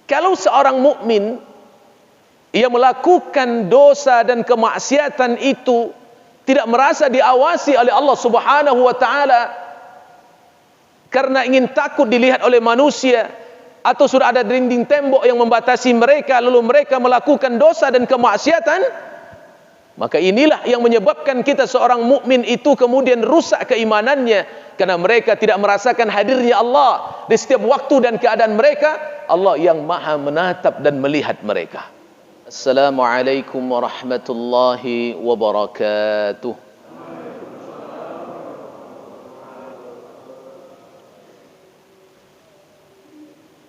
Kalau seorang mukmin ia melakukan dosa dan kemaksiatan itu tidak merasa diawasi oleh Allah Subhanahu wa taala karena ingin takut dilihat oleh manusia, atau sudah ada dinding tembok yang membatasi mereka, lalu mereka melakukan dosa dan kemaksiatan, maka inilah yang menyebabkan kita seorang mukmin itu kemudian rusak keimanannya, karena mereka tidak merasakan hadirnya Allah di setiap waktu dan keadaan mereka. Allah yang maha menatap dan melihat mereka. Assalamualaikum warahmatullahi wabarakatuh.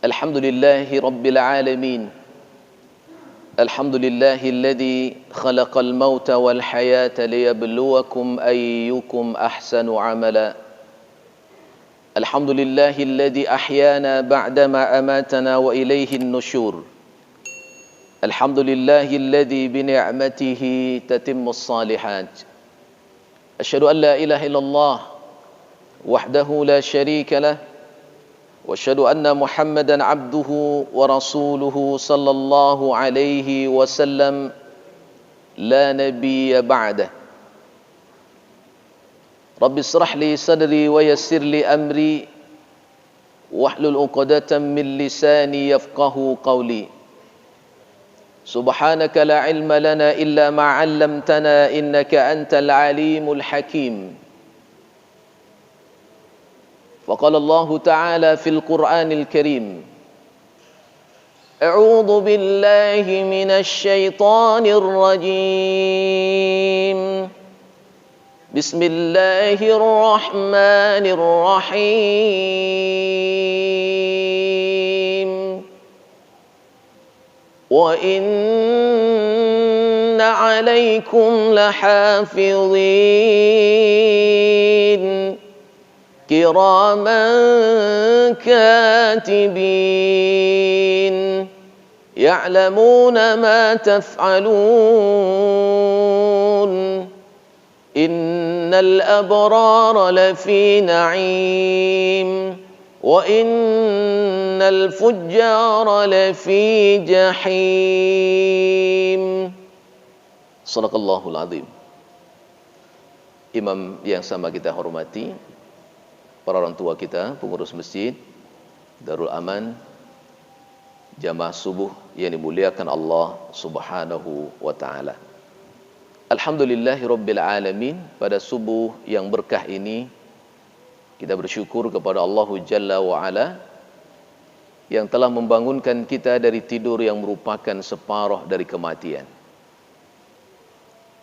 Alhamdulillahi rabbil alamin. Alhamdulillahi alladhi khalaqal mauta wal hayata liyabluwakum ayyukum ahsanu amala. Alhamdulillahi alladhi ahyana ba'dama amatana wa ilayhi an-nushur. Alhamdulillahi alladhi bi ni'matihi tatimmu as-salihat. Asyhadu an la ilaha illallah wahdahu la syarika lah, wa asyhadu anna Muhammadan abduhu wa rasuluhu sallallahu alaihi wasallam la nabiyya ba'dah. Rabbi israh li sadri wa yassir li amri wahlul 'uqdatam min lisani yafqahu qawli. Subhanaka la ilma lana illa ma 'allamtana innaka antal alimul hakim. Faqala Allah Ta'ala fil Qur'anil Karim, A'udzu billahi minasy syaithanir rajim. Bismillahirrahmanirrahim. Wa inna 'alaikum lahafizin kiraman katibin ya'lamuna ma taf'alun. Innal abrara lafi na'im wa innal fujjara lafi jahim. Shadaqallahul azim. Imam yang sama kita hormati, para orang tua kita, pengurus masjid Darul Aman, jamaah subuh yang dimuliakan Allah Subhanahu wa taala. Alhamdulillahi rabbil alamin. Pada subuh yang berkah ini kita bersyukur kepada Allah Jalla wa Ala yang telah membangunkan kita dari tidur yang merupakan separuh dari kematian,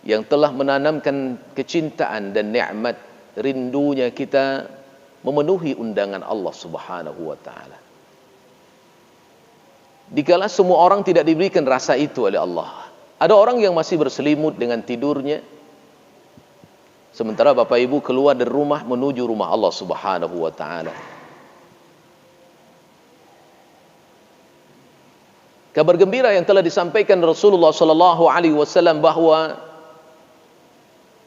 yang telah menanamkan kecintaan dan nikmat rindunya kita memenuhi undangan Allah Subhanahu wa taala. Dikala semua orang tidak diberikan rasa itu oleh Allah, ada orang yang masih berselimut dengan tidurnya, sementara Bapak Ibu keluar dari rumah menuju rumah Allah Subhanahu wa taala. Kabar gembira yang telah disampaikan Rasulullah sallallahu alaihi wasallam bahwa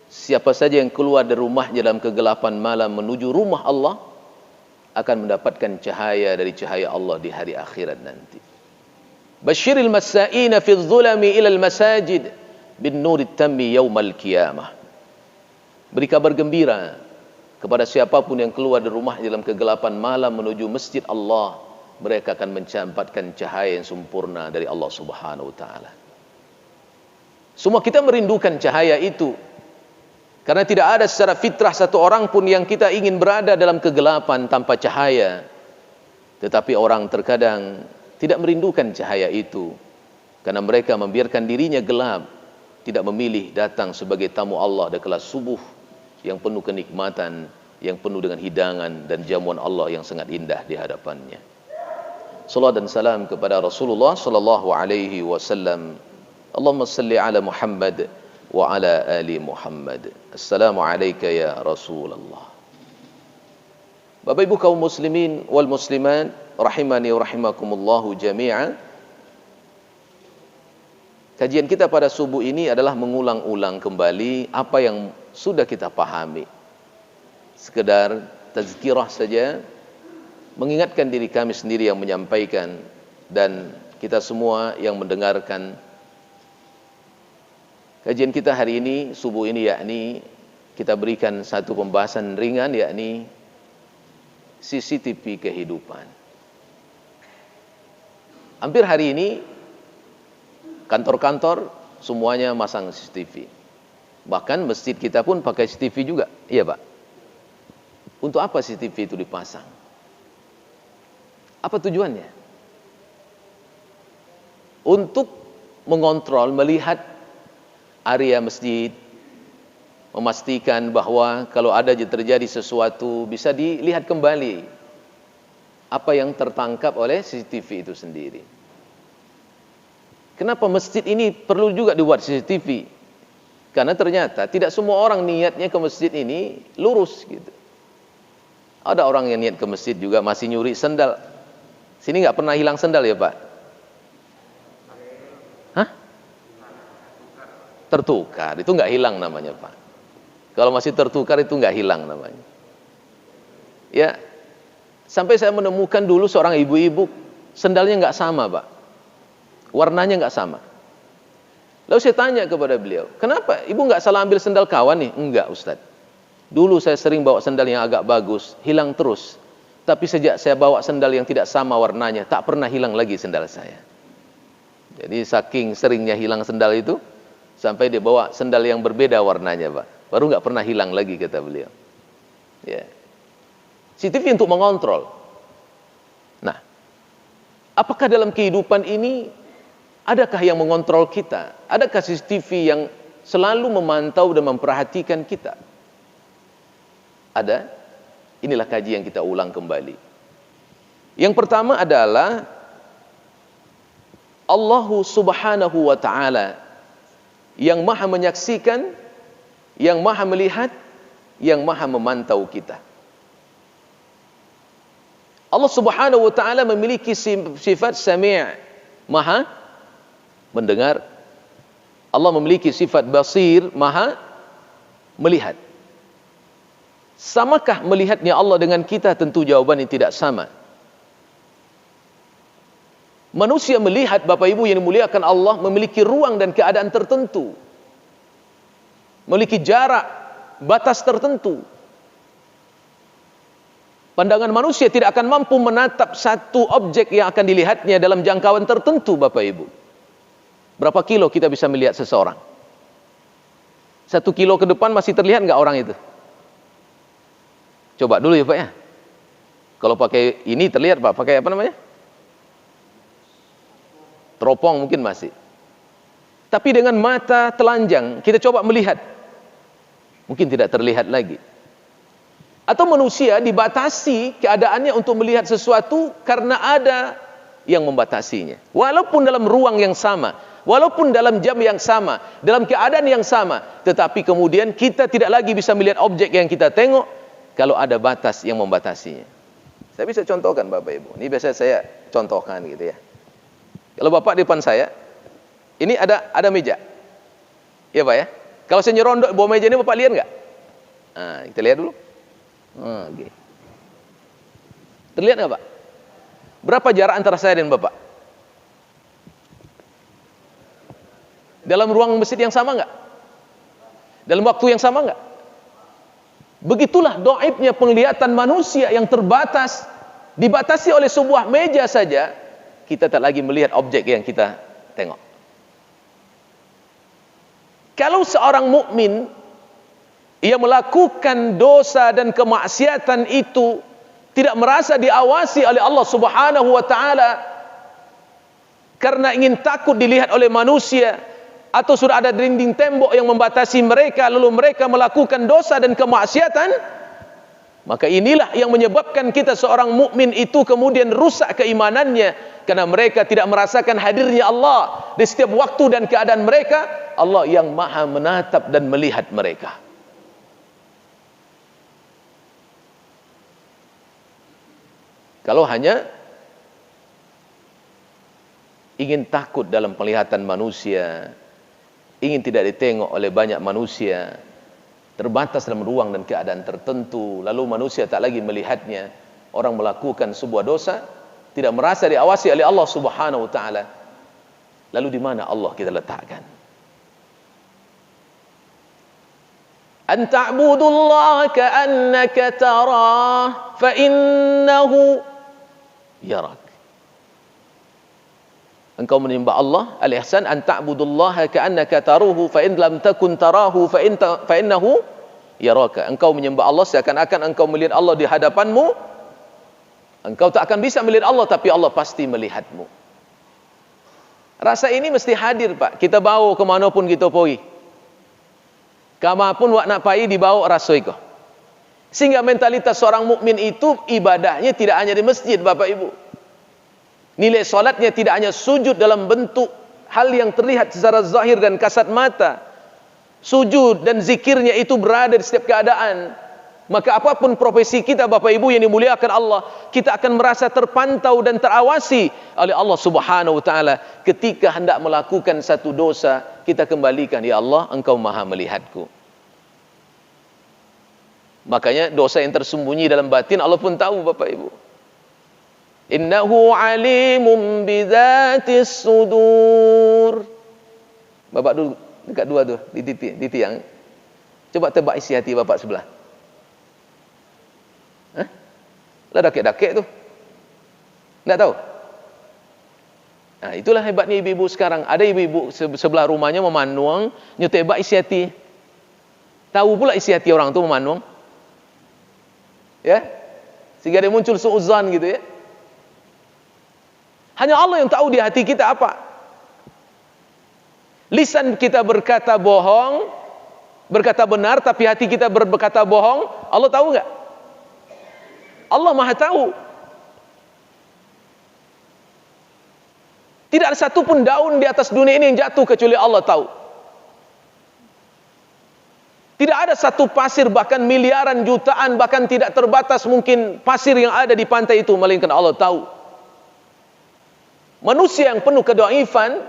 siapa saja yang keluar dari rumahnya dalam kegelapan malam menuju rumah Allah akan mendapatkan cahaya dari cahaya Allah di hari akhirat nanti. Basyiril masa'ina fi dhulami ila al-masajid bin nurit tammi yaumal qiyamah. Beri kabar gembira kepada siapapun yang keluar dari rumah dalam kegelapan malam menuju masjid Allah, mereka akan mendapatkan cahaya yang sempurna dari Allah Subhanahu wa taala. Semua kita merindukan cahaya itu, karena tidak ada secara fitrah satu orang pun yang kita ingin berada dalam kegelapan tanpa cahaya. Tetapi orang terkadang tidak merindukan cahaya itu, karena mereka membiarkan dirinya gelap, tidak memilih datang sebagai tamu Allah di kelas subuh yang penuh kenikmatan, yang penuh dengan hidangan dan jamuan Allah yang sangat indah di hadapannya. Salawat dan salam kepada Rasulullah sallallahu alaihi wasallam. Allahumma salli ala Muhammad wa ala ali Muhammad. Assalamu alayka ya Rasulullah. Bapak Ibu kaum muslimin wal muslimat rahimani wa rahimakumullahu jami'an. Kajian kita pada subuh ini adalah mengulang-ulang kembali apa yang sudah kita pahami. Sekedar tazkirah saja, mengingatkan diri kami sendiri yang menyampaikan, dan kita semua yang mendengarkan kajian kita hari ini, subuh ini, yakni kita berikan satu pembahasan ringan, yakni CCTV kehidupan. Hampir hari ini kantor-kantor semuanya masang CCTV. Bahkan masjid kita pun pakai CCTV juga. Iya, Pak. Untuk apa CCTV itu dipasang? Apa tujuannya? Untuk mengontrol, melihat area masjid, memastikan bahwa kalau ada terjadi sesuatu bisa dilihat kembali apa yang tertangkap oleh CCTV itu sendiri. Kenapa masjid ini perlu juga dibuat CCTV? Karena ternyata tidak semua orang niatnya ke masjid ini lurus gitu. Ada orang yang niat ke masjid juga masih nyuri sendal. Sini nggak pernah hilang sendal ya, Pak? Hah? Tertukar, itu nggak hilang namanya, Pak. Kalau masih tertukar itu nggak hilang namanya. Ya, sampai saya menemukan dulu seorang ibu-ibu sendalnya nggak sama, Pak. Warnanya nggak sama. Lalu saya tanya kepada beliau, kenapa ibu nggak salah ambil sendal kawan nih? Enggak, Ustadz. Dulu saya sering bawa sendal yang agak bagus, hilang terus. Tapi sejak saya bawa sendal yang tidak sama warnanya, tak pernah hilang lagi sendal saya. Jadi saking seringnya hilang sendal itu, sampai dia bawa sendal yang berbeda warnanya, Pak. Baru nggak pernah hilang lagi, kata beliau. Ya. CCTV untuk mengontrol. Nah, apakah dalam kehidupan ini adakah yang mengontrol kita? Adakah CCTV yang selalu memantau dan memperhatikan kita? Ada? Inilah kaji yang kita ulang kembali. Yang pertama adalah Allah Subhanahu wa ta'ala yang maha menyaksikan, yang maha melihat, yang maha memantau kita. Allah Subhanahu wa ta'ala memiliki sifat sami', maha mendengar. Allah memiliki sifat basir, maha melihat. Samakah melihatnya Allah dengan kita? Tentu jawabannya tidak sama. Manusia melihat, Bapak Ibu yang dimuliakan Allah, memiliki ruang dan keadaan tertentu, memiliki jarak, batas tertentu. Pandangan manusia tidak akan mampu menatap satu objek yang akan dilihatnya dalam jangkauan tertentu, Bapak Ibu. Berapa kilo kita bisa melihat seseorang? 1 kilo ke depan masih terlihat nggak orang itu? Coba dulu ya, Pak ya. Kalau pakai ini terlihat, Pak. Pakai apa namanya? Teropong mungkin masih. Tapi dengan mata telanjang kita coba melihat, mungkin tidak terlihat lagi. Atau manusia dibatasi keadaannya untuk melihat sesuatu karena ada yang membatasinya. Walaupun dalam ruang yang sama, walaupun dalam jam yang sama, dalam keadaan yang sama, tetapi kemudian kita tidak lagi bisa melihat objek yang kita tengok kalau ada batas yang membatasinya. Saya bisa contohkan, Bapak Ibu. Ini biasa saya contohkan gitu ya. Kalau Bapak di depan saya, ini ada meja. Ya, Pak ya. Kalau saya nyerondok bawa meja ini, Bapak lihat nggak? Nah, kita lihat dulu. Okay. Terlihat nggak, Pak? Berapa jarak antara saya dan Bapak? Dalam ruang masjid yang sama nggak? Dalam waktu yang sama nggak? Begitulah dhaifnya penglihatan manusia yang terbatas, dibatasi oleh sebuah meja saja, kita tak lagi melihat objek yang kita tengok. Kalau seorang mukmin ia melakukan dosa dan kemaksiatan itu tidak merasa diawasi oleh Allah Subhanahu wa taala karena ingin takut dilihat oleh manusia, atau sudah ada dinding tembok yang membatasi mereka, lalu mereka melakukan dosa dan kemaksiatan, maka inilah yang menyebabkan kita seorang mukmin itu kemudian rusak keimanannya, karena mereka tidak merasakan hadirnya Allah di setiap waktu dan keadaan mereka. Allah yang maha menatap dan melihat mereka. Kalau hanya ingin takut dalam penglihatan manusia, ingin tidak ditengok oleh banyak manusia, terbatas dalam ruang dan keadaan tertentu, lalu manusia tak lagi melihatnya, orang melakukan sebuah dosa, tidak merasa diawasi oleh Allah Subhanahu wa taala, lalu di mana Allah kita letakkan? An ta'budullaha ka'annaka tarah fa innahu yarak. Engkau menyembah Allah, al-ihsan an ta'budullaha ka'annaka taruhu fa in lam takun tarahu fa innahu yaraka. Engkau menyembah Allah seakan-akan engkau melihat Allah di hadapanmu. Engkau tak akan bisa melihat Allah, tapi Allah pasti melihatmu. Rasa ini mesti hadir, Pak. Kita bawa ke manapun kita pergi. Kamapun wak nak pai dibawa rasa iko. Sehingga mentalitas seorang mukmin itu ibadahnya tidak hanya di masjid, Bapak Ibu. Nilai solatnya tidak hanya sujud dalam bentuk hal yang terlihat secara zahir dan kasat mata. Sujud dan zikirnya itu berada di setiap keadaan. Maka apapun profesi kita, Bapak Ibu yang dimuliakan Allah, kita akan merasa terpantau dan terawasi oleh Allah Subhanahu wa taala. Ketika hendak melakukan satu dosa, kita kembalikan, ya Allah, Engkau Maha melihatku. Makanya dosa yang tersembunyi dalam batin Allah pun tahu, Bapak Ibu. Innahu alimun bidzatis sudur. Bapak dulu dekat dua tuh di tiang. Coba tebak isi hati Bapak sebelah. Lah dakik-dakik tu. Tak tahu. Nah, itulah hebatnya ibu-ibu sekarang. Ada ibu-ibu sebelah rumahnya memanung, nyetebak isi hati. Tahu pula isi hati orang tu memanung. Ya? Sehingga dia muncul suuzan gitu ya. Hanya Allah yang tahu di hati kita apa. Lisan kita berkata bohong, berkata benar, tapi hati kita berkata bohong. Allah tahu enggak? Allah Maha tahu. Tidak ada satu pun daun di atas dunia ini yang jatuh kecuali Allah tahu. Tidak ada satu pasir, bahkan miliaran, jutaan, bahkan tidak terbatas mungkin pasir yang ada di pantai itu, melainkan Allah tahu. Manusia yang penuh kedaifan,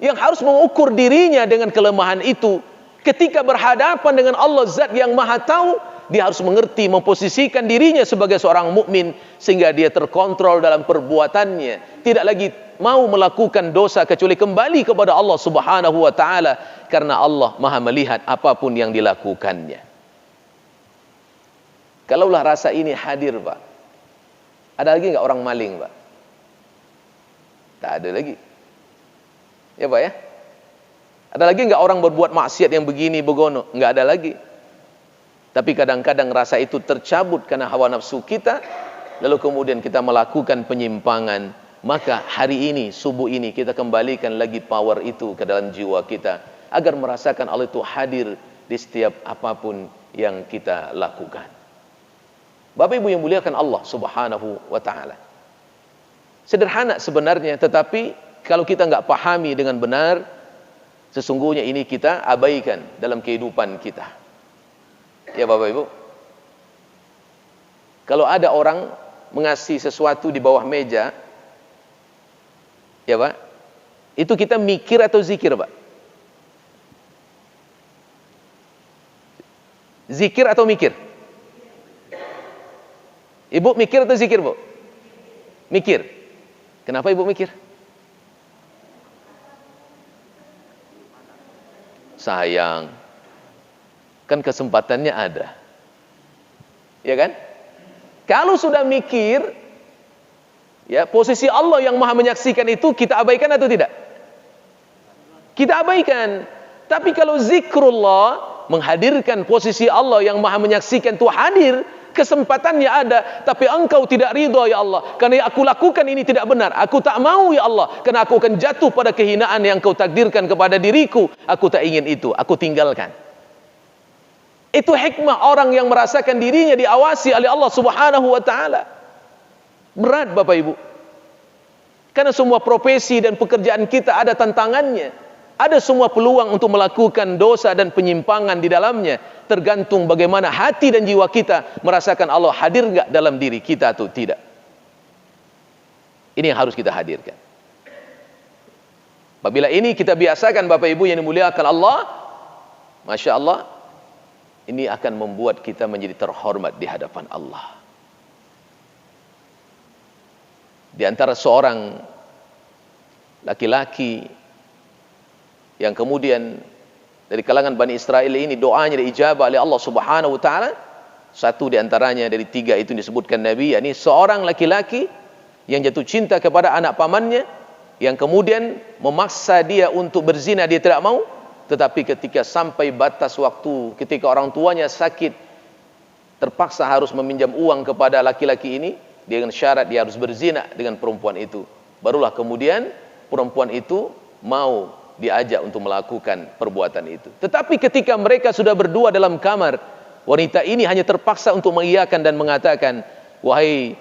yang harus mengukur dirinya dengan kelemahan itu, ketika berhadapan dengan Allah Zat yang Maha tahu, dia harus mengerti, memposisikan dirinya sebagai seorang mukmin sehingga dia terkontrol dalam perbuatannya, tidak lagi mau melakukan dosa kecuali kembali kepada Allah Subhanahu wa taala, karena Allah Maha melihat apapun yang dilakukannya. Kalaulah rasa ini hadir, Pak, ada lagi enggak orang maling, Pak? Tak ada lagi. Ya, Pak ya? Ada lagi enggak orang berbuat maksiat yang begini begono? Enggak ada lagi. Tapi kadang-kadang rasa itu tercabut karena hawa nafsu kita, lalu kemudian kita melakukan penyimpangan. Maka hari ini, subuh ini, kita kembalikan lagi power itu ke dalam jiwa kita, agar merasakan Allah itu hadir di setiap apapun yang kita lakukan. Bapak Ibu yang muliakan Allah Subhanahu wa ta'ala. Sederhana sebenarnya, tetapi kalau kita enggak pahami dengan benar, sesungguhnya ini kita abaikan dalam kehidupan kita. Ya Bapak Ibu, kalau ada orang mengasih sesuatu di bawah meja, ya Pak, itu kita mikir atau zikir, Pak? Zikir atau mikir? Ibu mikir atau zikir, Bu? Mikir. Kenapa Ibu mikir? Sayang, kan kesempatannya ada. Ya kan? Kalau sudah mikir, ya, posisi Allah yang Maha menyaksikan itu kita abaikan atau tidak? Kita abaikan. Tapi kalau zikrullah menghadirkan posisi Allah yang Maha menyaksikan itu hadir, kesempatannya ada, tapi engkau tidak ridha, ya Allah, karena yang aku lakukan ini tidak benar. Aku tak mau, ya Allah, karena aku akan jatuh pada kehinaan yang kau takdirkan kepada diriku. Aku tak ingin itu, aku tinggalkan. Itu hikmah orang yang merasakan dirinya diawasi oleh Allah Subhanahu wa ta'ala. Berat Bapak Ibu. Karena semua profesi dan pekerjaan kita ada tantangannya. Ada semua peluang untuk melakukan dosa dan penyimpangan di dalamnya. Tergantung bagaimana hati dan jiwa kita merasakan Allah hadir enggak dalam diri kita atau tidak. Ini yang harus kita hadirkan. Apabila ini kita biasakan Bapak Ibu yang dimuliakan Allah, Masya Allah, ini akan membuat kita menjadi terhormat di hadapan Allah. Di antara seorang laki-laki yang kemudian dari kalangan Bani Israel ini doanya diijabah oleh Allah Subhanahu wa taala. Satu di antaranya dari tiga itu disebutkan Nabi, yakni seorang laki-laki yang jatuh cinta kepada anak pamannya, yang kemudian memaksa dia untuk berzina, dia tidak mau, tetapi ketika sampai batas waktu, ketika orang tuanya sakit, terpaksa harus meminjam uang kepada laki-laki ini dengan syarat dia harus berzina dengan perempuan itu. Barulah kemudian perempuan itu mau diajak untuk melakukan perbuatan itu. Tetapi ketika mereka sudah berdua dalam kamar, wanita ini hanya terpaksa untuk mengiyakan dan mengatakan, wahai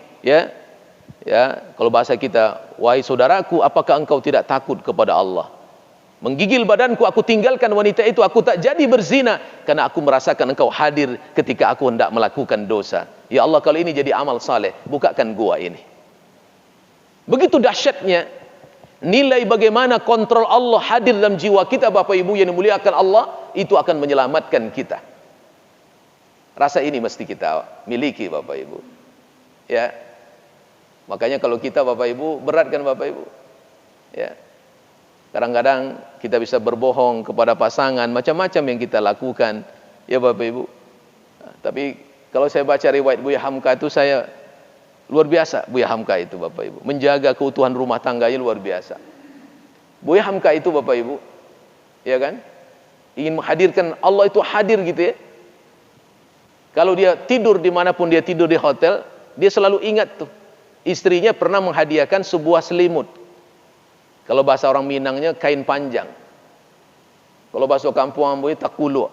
kalau bahasa kita, wahai saudaraku, apakah engkau tidak takut kepada Allah? Menggigil badanku, aku tinggalkan wanita itu, aku tak jadi berzina karena aku merasakan engkau hadir ketika aku hendak melakukan dosa. Ya Allah, kalau ini jadi amal saleh, bukakan gua ini. Begitu dahsyatnya nilai bagaimana kontrol Allah hadir dalam jiwa kita, Bapak Ibu yang dimuliakan Allah, itu akan menyelamatkan kita. Rasa ini mesti kita miliki, Bapak Ibu. Ya. Makanya kalau kita, Bapak Ibu, berat kan Bapak Ibu? Ya. Kadang-kadang kita bisa berbohong kepada pasangan, macam-macam yang kita lakukan, ya Bapak Ibu. Nah, tapi kalau saya baca riwayat Buya Hamka itu, saya luar biasa Buya Hamka itu, Bapak Ibu. Menjaga keutuhan rumah tangganya luar biasa. Buya Hamka itu, Bapak Ibu, ya kan? Ingin menghadirkan Allah itu hadir gitu ya. Kalau dia tidur dimanapun dia tidur di hotel, dia selalu ingat tuh, istrinya pernah menghadiahkan sebuah selimut. Kalau bahasa orang Minangnya kain panjang. Kalau bahasa kampung Amboy takulu.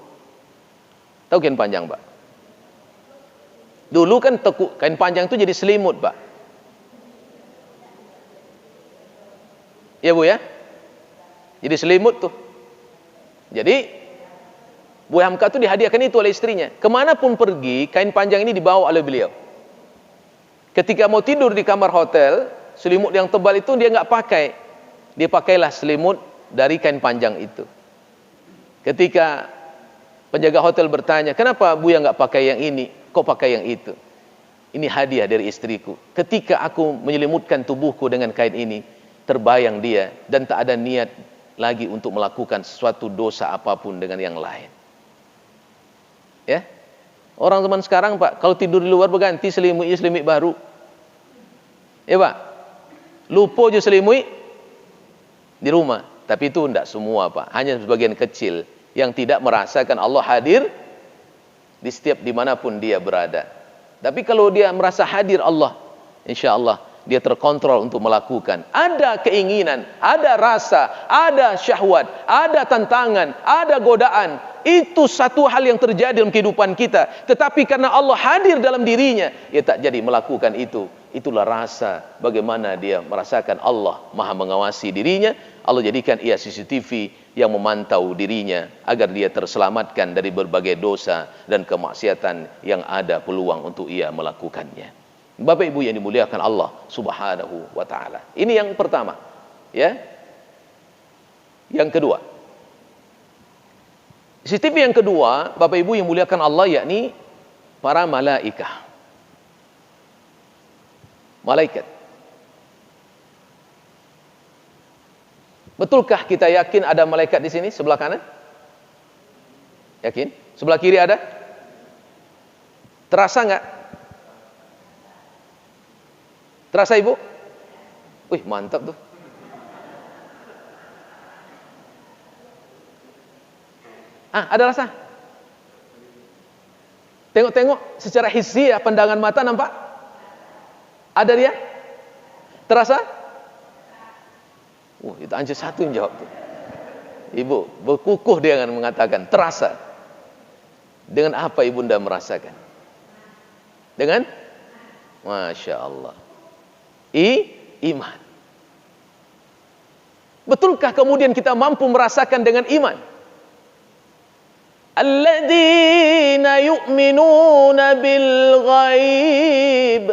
Tahu kain panjang, Pak? Dulu kan kain panjang itu jadi selimut, Pak. Ya Bu ya? Jadi selimut tuh. Jadi Bu Hamka itu dihadiahkan itu oleh istrinya. Kemanapun pergi, kain panjang ini dibawa oleh beliau. Ketika mau tidur di kamar hotel, selimut yang tebal itu dia nggak pakai. Dia pakailah selimut dari kain panjang itu. Ketika penjaga hotel bertanya, kenapa Buya nggak pakai yang ini? Kok pakai yang itu? Ini hadiah dari istriku. Ketika aku menyelimutkan tubuhku dengan kain ini, terbayang dia dan tak ada niat lagi untuk melakukan sesuatu dosa apapun dengan yang lain. Ya, orang zaman sekarang Pak, kalau tidur di luar berganti selimutnya selimut baru. Ya Pak, lupa aja selimut di rumah. Tapi itu tidak semua Pak, hanya sebagian kecil yang tidak merasakan Allah hadir di setiap dimanapun dia berada. Tapi kalau dia merasa hadir Allah, insya Allah dia terkontrol untuk melakukan. Ada keinginan, ada rasa, ada syahwat, ada tantangan, ada godaan. Itu satu hal yang terjadi dalam kehidupan kita. Tetapi karena Allah hadir dalam dirinya, ia tak jadi melakukan itu. Itulah rasa bagaimana dia merasakan Allah maha mengawasi dirinya. Allah jadikan ia CCTV yang memantau dirinya agar dia terselamatkan dari berbagai dosa dan kemaksiatan yang ada peluang untuk ia melakukannya. Bapak Ibu yang dimuliakan Allah Subhanahu wa taala. Ini yang pertama, ya. Yang kedua, CCTV yang kedua, Bapak Ibu yang dimuliakan Allah, yakni para malaikat. Betulkah kita yakin ada malaikat di sini sebelah kanan? Yakin? Sebelah kiri ada? Terasa enggak? Terasa Ibu? Wih, mantap tuh. Ada rasa? Tengok-tengok secara hissiyah, pandangan mata nampak? Ada dia? Terasa? Itu anjir satu yang jawab tuh. Ibu berkukuh dia akan mengatakan terasa. Dengan apa ibunda merasakan? Dengan? Masya Allah. Iman. Betulkah kemudian kita mampu merasakan dengan iman? Alladzina yu'minuna bil ghaib.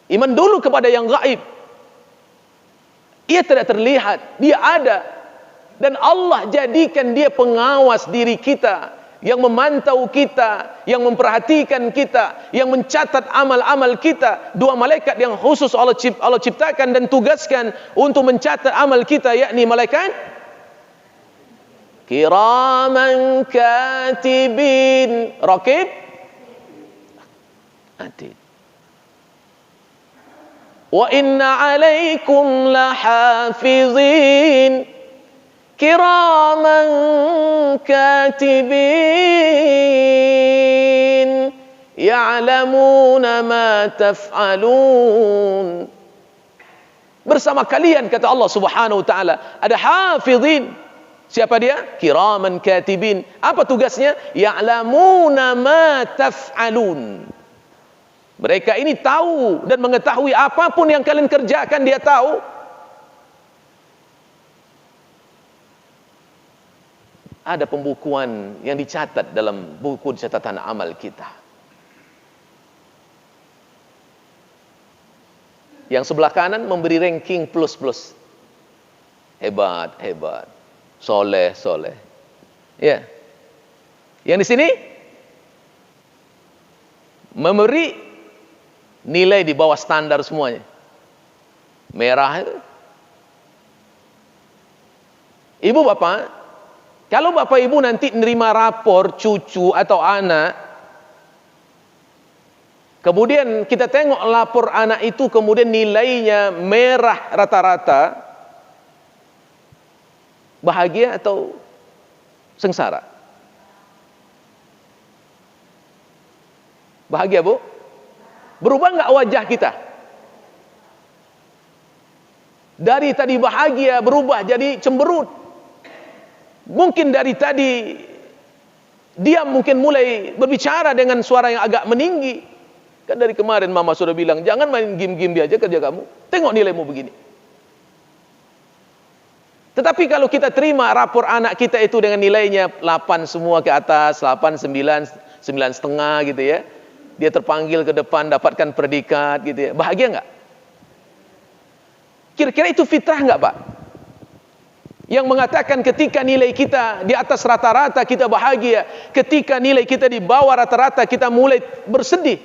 Iman dulu kepada yang gaib. Ia tidak terlihat, dia ada. Dan Allah jadikan dia pengawas diri kita. yang memantau kita, yang memperhatikan kita, yang mencatat amal-amal kita. Dua malaikat yang khusus Allah ciptakan dan tugaskan untuk mencatat amal kita, yakni malaikat kiraman katibin, raqib atid. Wa inna alaikum lahafizin kiraman katibin ya'lamuna ma taf'alun. Bersama kalian, kata Allah Subhanahu wa taala, ada hafizin. Siapa dia? Kiraman katibin. Apa tugasnya? Ya'lamuna ma taf'alun. Mereka ini tahu dan mengetahui apapun yang kalian kerjakan, dia tahu. Ada pembukuan yang dicatat dalam buku catatan amal kita. Yang sebelah kanan memberi ranking plus. Hebat, hebat. Soleh. Ya. Yang di sini memberi nilai di bawah standar semuanya. Merah itu. Ibu bapak, kalau bapak ibu nanti nerima rapor cucu atau anak, kemudian kita tengok lapor anak itu, kemudian nilainya merah rata-rata, bahagia atau sengsara? Bahagia, Bu? Berubah enggak wajah kita? Dari tadi bahagia berubah jadi cemberut. Mungkin dari tadi dia mungkin mulai berbicara dengan suara yang agak meninggi. Kan dari kemarin mama sudah bilang, jangan main game-game aja kerja kamu. Tengok nilaimu begini. Tetapi kalau kita terima rapor anak kita itu dengan nilainya 8 semua ke atas, 8, 9, 9,5 gitu ya. Dia terpanggil ke depan, dapatkan predikat gitu ya. Bahagia enggak? Kira-kira itu fitrah enggak, Pak? Yang mengatakan ketika nilai kita di atas rata-rata kita bahagia, ketika nilai kita di bawah rata-rata kita mulai bersedih.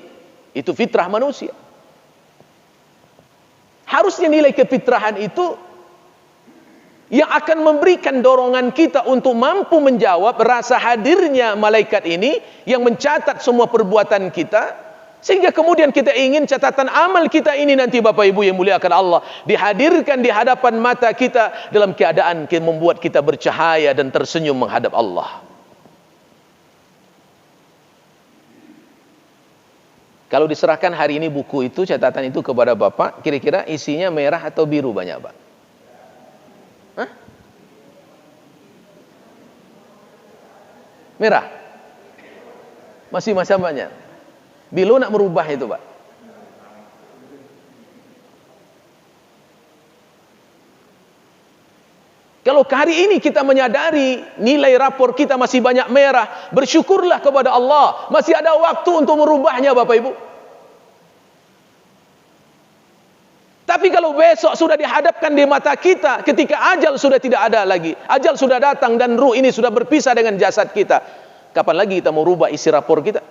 Itu fitrah manusia. Harusnya nilai kefitrahan itu yang akan memberikan dorongan kita untuk mampu menjawab rasa hadirnya malaikat ini yang mencatat semua perbuatan kita, sehingga kemudian kita ingin catatan amal kita ini nanti Bapak Ibu yang muliakan Allah dihadirkan di hadapan mata kita dalam keadaan membuat kita bercahaya dan tersenyum menghadap Allah. Kalau diserahkan hari ini buku itu, catatan itu kepada Bapak, kira-kira isinya merah atau biru banyak, Pak? Hah? Merah? Masih banyak. Bilu nak merubah itu, Pak. Kalau hari ini kita menyadari nilai rapor kita masih banyak merah, bersyukurlah kepada Allah. Masih ada waktu untuk merubahnya, Bapak Ibu. Tapi kalau besok sudah dihadapkan di mata kita, ketika ajal sudah tidak ada lagi, ajal sudah datang dan ruh ini sudah berpisah dengan jasad kita, kapan lagi kita mau rubah isi rapor kita?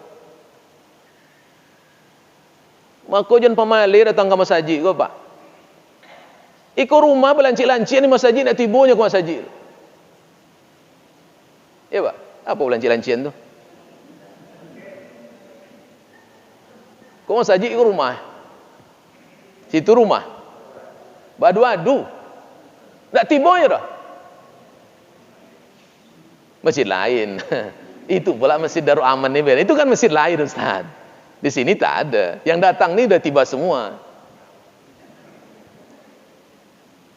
Maka jangan pemali datang ke masjid, kau Pak. Iko rumah belancik-lancik ni masjid nak tibunya ke masjid. Ya Pak, apa belancik-lancian tu? Kau masjid iko rumah. Situ rumah. Badu-adu. Tak tibunya dah. Masjid lain. Itu pula Masjid Darul Aman ni. Itu kan masjid lain Ustaz. Di sini tak ada. Yang datang ni dah tiba semua.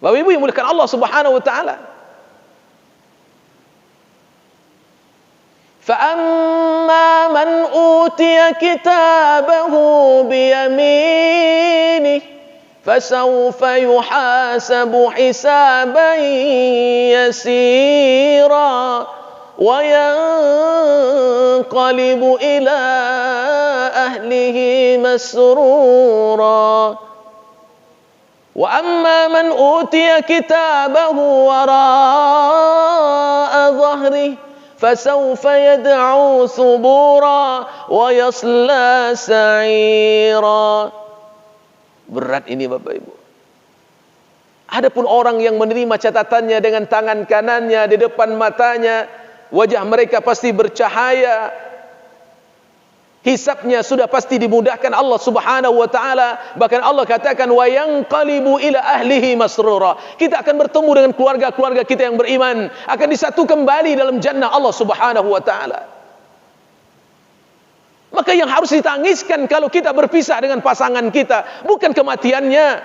Bapak Ibu yang muliakan Allah Subhanahu wa taala. فَأَمَّا مَنْ أُوتِيَ كِتَابَهُ بِيَمِينِهِ فَسَوْفَ يُحَاسَبُ حِسَابًا يَسِيرًا وَيَنْقَلِبُ إِلَى أَهْلِهِ مَسْرُورًا وَأَمَّا مَنْ أُوتِيَ كِتَابَهُ وَرَاءَ ظَهْرِهِ fasawfa yad'u subura wa yasla sa'ira. Berat ini Bapak Ibu. Adapun orang yang menerima catatannya dengan tangan kanannya di depan matanya, wajah mereka pasti bercahaya. Hisabnya sudah pasti dimudahkan Allah Subhanahu wa taala. Bahkan Allah katakan wa yanqalibu ila ahlihi masrura. Kita akan bertemu dengan keluarga-keluarga kita yang beriman, akan disatu kembali dalam jannah Allah Subhanahu wa taala. Maka yang harus ditangiskan kalau kita berpisah dengan pasangan kita bukan kematiannya,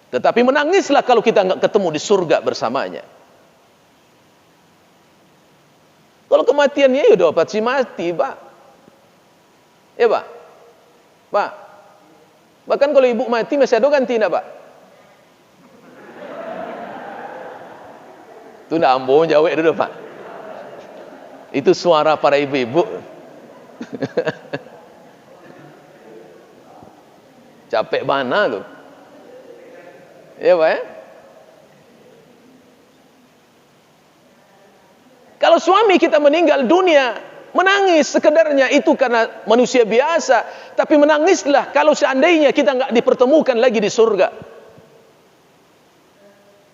tetapi menangislah kalau kita enggak ketemu di surga bersamanya. Kalau kematiannya ya udah pasti mati, Pak. Ya Pak, Pak. Bahkan kalau ibu mati masih ada ganti enggak Pak? Itu nak ambon jawab dulu Pak. Itu suara para ibu-ibu. Capek mana tu? Ya Pak ya? Kalau suami kita meninggal dunia, menangis sekedarnya itu karena manusia biasa. Tapi menangislah kalau seandainya kita enggak dipertemukan lagi di surga.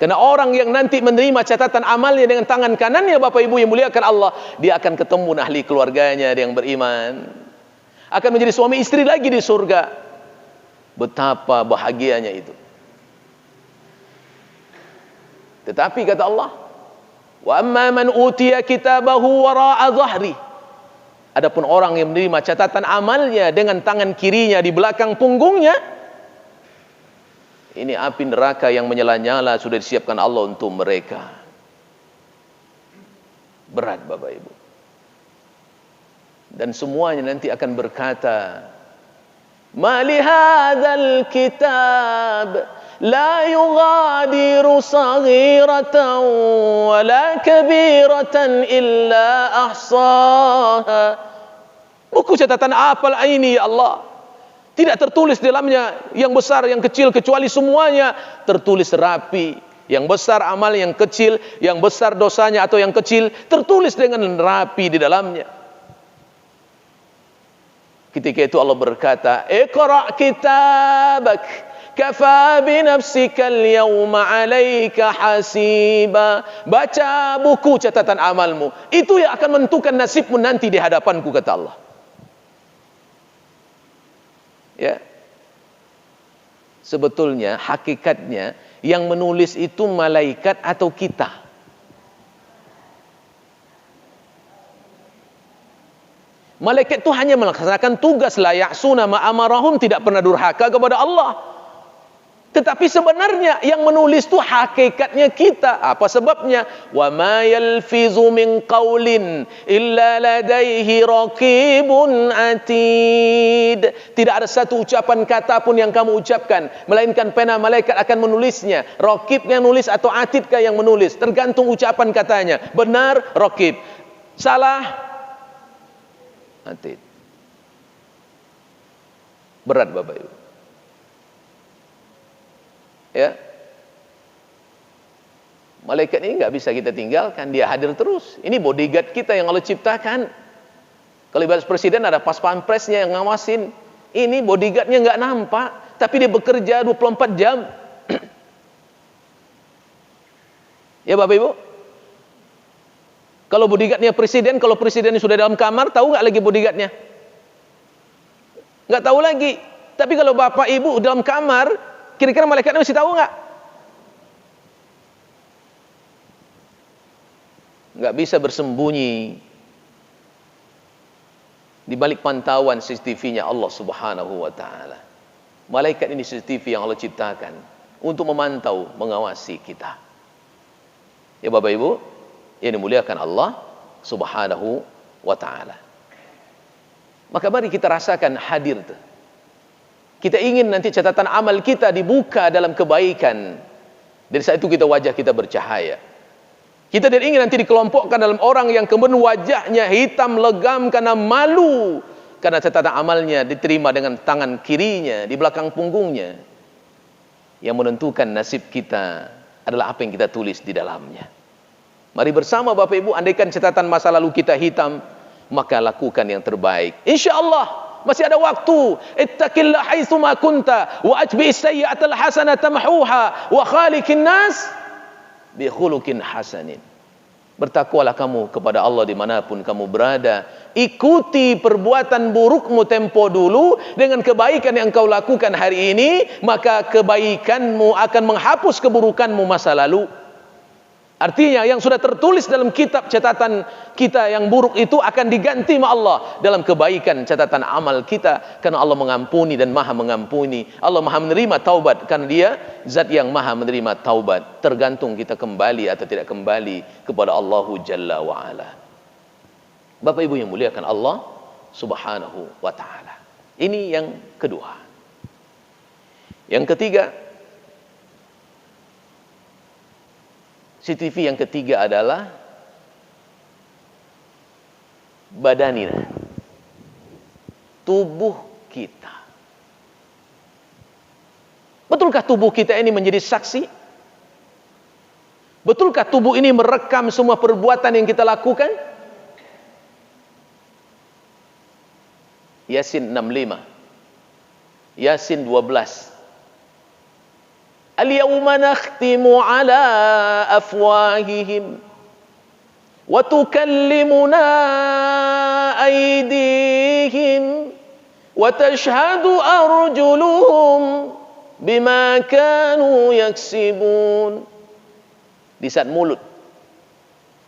Karena orang yang nanti menerima catatan amalnya dengan tangan kanannya, Bapak Ibu yang muliakan Allah, dia akan ketemu ahli keluarganya yang beriman. Akan menjadi suami istri lagi di surga. Betapa bahagianya itu. Tetapi kata Allah, wa amma man utiya kitabahu wara'a dhahri. Adapun orang yang menerima catatan amalnya dengan tangan kirinya di belakang punggungnya, ini api neraka yang menyala-nyala sudah disiapkan Allah untuk mereka. Berat Bapak Ibu. Dan semuanya nanti akan berkata, ma li hadzal kitab la yughadiru saghiratan wala kabiratan illa ahsaha. Buku catatan apa ini ya Allah? Tidak tertulis di dalamnya yang besar yang kecil, kecuali semuanya tertulis rapi. Yang besar amal, yang kecil, yang besar dosanya atau yang kecil, tertulis dengan rapi di dalamnya. Ketika itu Allah berkata, Iqra' kitabak kafa binafsika al-yawma 'alaika hasiba. Baca buku catatan amalmu, itu yang akan menentukan nasibmu nanti di hadapanku, kata Allah. Ya. Sebetulnya hakikatnya yang menulis itu malaikat atau kita? Malaikat itu hanya melaksanakan tugas, la ya'suna ma amarahum, tidak pernah durhaka kepada Allah. Tetapi sebenarnya yang menulis itu hakikatnya kita. Apa sebabnya? Wa ma yalfizu min qaulin illa ladaihi raqibun atid. Tidak ada satu ucapan kata pun yang kamu ucapkan, melainkan pena malaikat akan menulisnya. Raqib yang nulis atau atid kah yang menulis? Tergantung ucapan katanya. Benar, raqib. Salah, atid. Berat Bapak Ibu. Ya, malaikat ini nggak bisa kita tinggalkan, dia hadir terus. Ini bodyguard kita yang Allah ciptakan. Kalau ibarat presiden ada pas pampresnya yang ngawasin. Ini bodyguardnya nggak nampak, tapi dia bekerja 24 jam. Ya Bapak Ibu, kalau bodyguardnya presiden, kalau presidennya sudah dalam kamar, tahu nggak lagi bodyguardnya? Nggak tahu lagi. Tapi kalau Bapak Ibu dalam kamar, kira-kira malaikatnya masih tahu nggak? Nggak bisa bersembunyi di balik pantauan CCTV-nya Allah Subhanahu wa taala. Malaikat ini CCTV yang Allah ciptakan untuk memantau, mengawasi kita. Ya Bapak Ibu, yang dimuliakan Allah Subhanahu wa taala. Maka mari kita rasakan hadir tuh. Kita ingin nanti catatan amal kita dibuka dalam kebaikan. Dari saat itu wajah kita bercahaya. Kita tidak ingin nanti dikelompokkan dalam orang yang kemudian wajahnya hitam legam karena malu, karena catatan amalnya diterima dengan tangan kirinya di belakang punggungnya. Yang menentukan nasib kita adalah apa yang kita tulis di dalamnya. Mari bersama Bapak Ibu, andaikan catatan masa lalu kita hitam, maka lakukan yang terbaik. InsyaAllah masih ada waktu. Ittaqillah haitsu ma kunta wa atbi'is sayyi'atal hasanata tamhuha wa khaliqin nas bi khuluqin hasanin. Bertakwalah kamu kepada Allah dimanapun kamu berada. Ikuti perbuatan burukmu tempo dulu dengan kebaikan yang kau lakukan hari ini, maka kebaikanmu akan menghapus keburukanmu masa lalu. Artinya yang sudah tertulis dalam kitab catatan kita yang buruk itu akan diganti sama Allah dalam kebaikan catatan amal kita, karena Allah mengampuni dan maha mengampuni. Allah maha menerima taubat karena dia zat yang maha menerima taubat. Tergantung kita kembali atau tidak kembali kepada Allahu Jalla wa'ala. Bapak Ibu yang muliakan Allah Subhanahu wa ta'ala. Ini yang kedua. Yang ketiga, CCTV yang ketiga adalah badanina, tubuh kita. Betulkah tubuh kita ini menjadi saksi? Betulkah tubuh ini merekam semua perbuatan yang kita lakukan? Yasin 65, Yasin 12. Al-yawma nakhtimu ala afwahihim wa tukallimuna aydihim wa tashhadu arjuluhum bima kanu yaksibun. Di saat mulut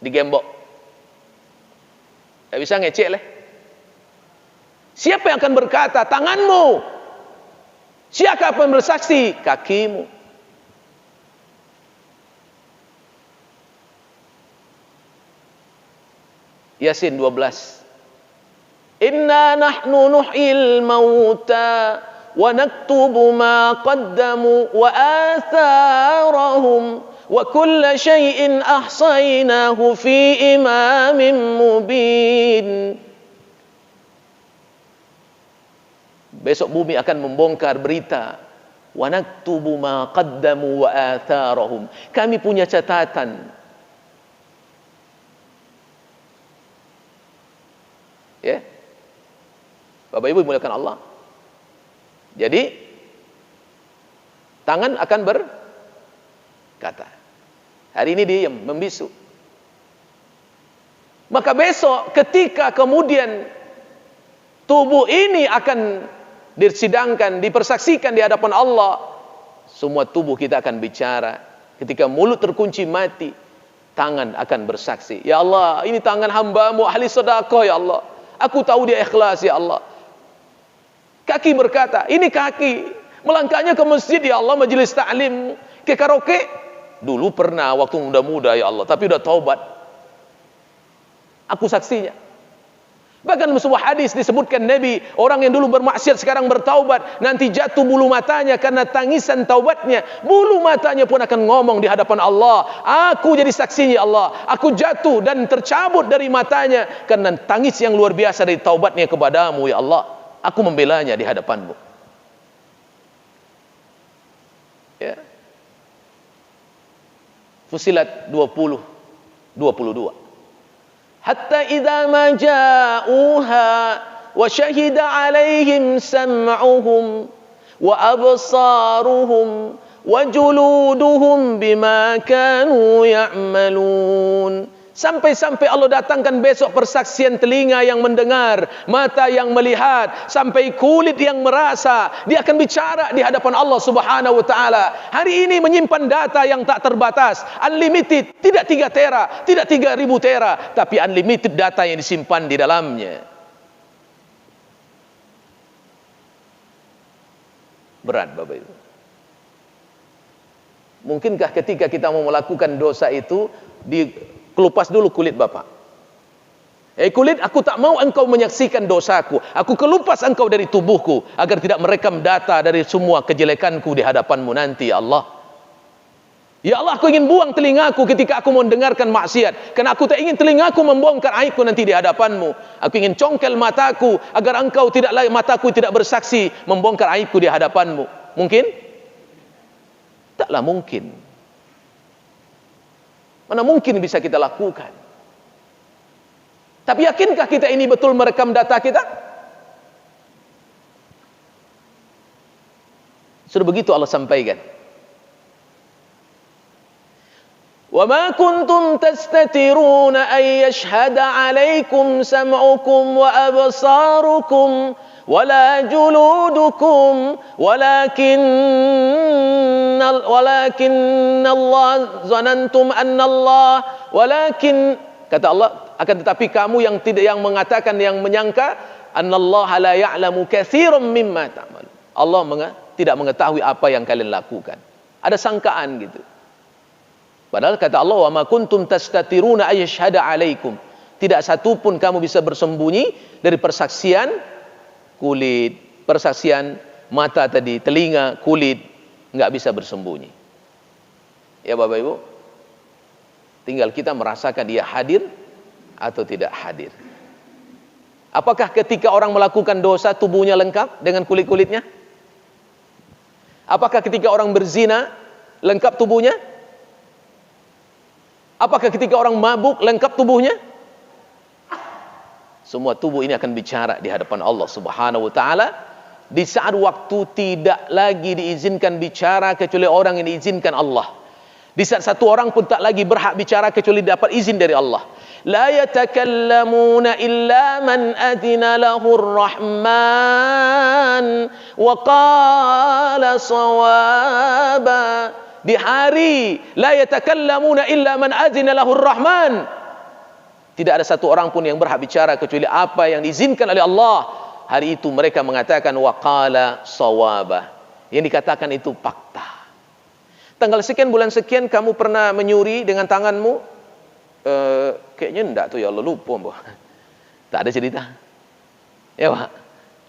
digembok, tak bisa ngecek lah. Siapa yang akan berkata? Tanganmu. Siapa yang bersaksi? Kakimu. Yasin 12. Inna nahnu nuhyil mauta wa naktubu ma qaddamu wa atharahum wa kulla syai'in ahsaynahu fi imamin mubin. Besok bumi akan membongkar berita. Wa naktubu ma qaddamu wa atharahum. Kami punya catatan. Ya, Bapak Ibu dimuliakan Allah. Jadi tangan akan berkata. Hari ini diam, membisu. Maka besok ketika kemudian tubuh ini akan disidangkan, dipersaksikan di hadapan Allah, semua tubuh kita akan bicara. Ketika mulut terkunci mati, tangan akan bersaksi. Ya Allah, ini tangan hamba-Mu ahli sedekah ya Allah. Aku tahu dia ikhlas ya Allah. Kaki berkata, ini kaki melangkahnya ke masjid ya Allah, majelis ta'lim, ke karaoke. Dulu pernah waktu muda-muda ya Allah, tapi udah taubat. Aku saksinya. Bahkan sebuah hadis disebutkan Nabi, orang yang dulu bermaksiat sekarang bertaubat, nanti jatuh bulu matanya karena tangisan taubatnya. Bulu matanya pun akan ngomong di hadapan Allah, aku jadi saksinya Allah, aku jatuh dan tercabut dari matanya karena tangis yang luar biasa dari taubatnya kepadamu ya Allah. Aku membelanya di hadapanmu. Ya. Fusilat 20:22. Hatta idza ma ja'uha wa syahida 'alaihim sam'uhum wa absaruhum wa juluduhum bima kanu ya'malun. Sampai-sampai Allah datangkan besok persaksian telinga yang mendengar, mata yang melihat, sampai kulit yang merasa. Dia akan bicara di hadapan Allah Subhanahu wa taala. Hari ini menyimpan data yang tak terbatas, unlimited, tidak 3 tera, tidak 3000 tera, tapi unlimited data yang disimpan di dalamnya. Berat Bapak Ibu. Mungkinkah ketika kita mau melakukan dosa itu kelupas dulu kulit Bapak. Kulit, aku tak mau engkau menyaksikan dosaku. Aku kelupas engkau dari tubuhku agar tidak merekam data dari semua kejelekanku di hadapanmu nanti ya Allah. Ya Allah, aku ingin buang telingaku ketika aku mendengarkan maksiat, karena aku tak ingin telingaku membongkar aibku nanti di hadapanmu. Aku ingin congkel mataku agar engkau mataku tidak bersaksi membongkar aibku di hadapanmu. Mungkin? Taklah mungkin. Mana mungkin bisa kita lakukan? Tapi yakinkah kita ini betul merekam data kita? Sudah begitu Allah sampaikan. Wa ma kuntum tastatiruna ay yashhada 'alaykum sam'ukum wa absarukum wala juludukum walakin Allah zanantum anna Allah walakin, kata Allah, akan tetapi kamu yang mengatakan, yang menyangka, annallaha la ya'lamu katsiran mimma ta'mal. Allah tidak mengetahui apa yang kalian lakukan. Ada sangkaan gitu. Padahal kata Allah, wa ma kuntum tastatiruna ay yashhada 'alaikum. Tidak satu pun kamu bisa bersembunyi dari persaksian kulit, persaksian mata tadi, telinga, kulit, enggak bisa bersembunyi. Ya Bapak Ibu, tinggal kita merasakan dia hadir atau tidak hadir. Apakah ketika orang melakukan dosa tubuhnya lengkap dengan kulit-kulitnya? Apakah ketika orang berzina lengkap tubuhnya? Apakah ketika orang mabuk lengkap tubuhnya? Semua tubuh ini akan bicara di hadapan Allah Subhanahu wa taala di saat waktu tidak lagi diizinkan bicara kecuali orang yang diizinkan Allah. Di saat satu orang pun tak lagi berhak bicara kecuali dapat izin dari Allah. La yatakallamuna illa man adina lahur rahman wa qala sawaba. Di hari la yatakallamuna illa man adina lahur rahman, tidak ada satu orang pun yang berhak bicara kecuali apa yang diizinkan oleh Allah. Hari itu mereka mengatakan wa qala sawaba, yang dikatakan itu fakta. Tanggal sekian bulan sekian kamu pernah menyuri dengan tanganmu? Kayaknya enggak tuh, ya Allah, lupa Mbak. Tak ada cerita. Ya Pak,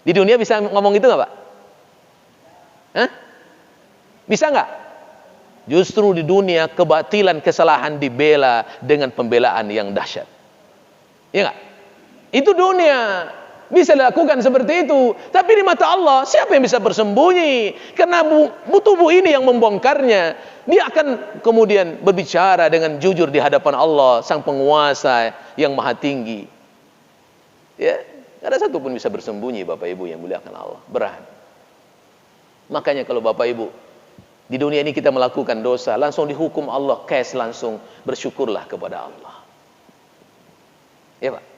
di dunia bisa ngomong itu enggak Pak? Hah? Bisa enggak? Justru di dunia kebatilan, kesalahan dibela dengan pembelaan yang dahsyat. Ya enggak? Itu dunia. Bisa dilakukan seperti itu. Tapi di mata Allah, siapa yang bisa bersembunyi? Karena tubuh ini yang membongkarnya. Dia akan kemudian berbicara dengan jujur di hadapan Allah, Sang Penguasa yang Maha Tinggi. Ya, tidak ada satu pun bisa bersembunyi, Bapak Ibu yang muliakan Allah. Berani. Makanya kalau Bapak Ibu di dunia ini kita melakukan dosa, langsung dihukum Allah, cash langsung, bersyukurlah kepada Allah. Ya Pak.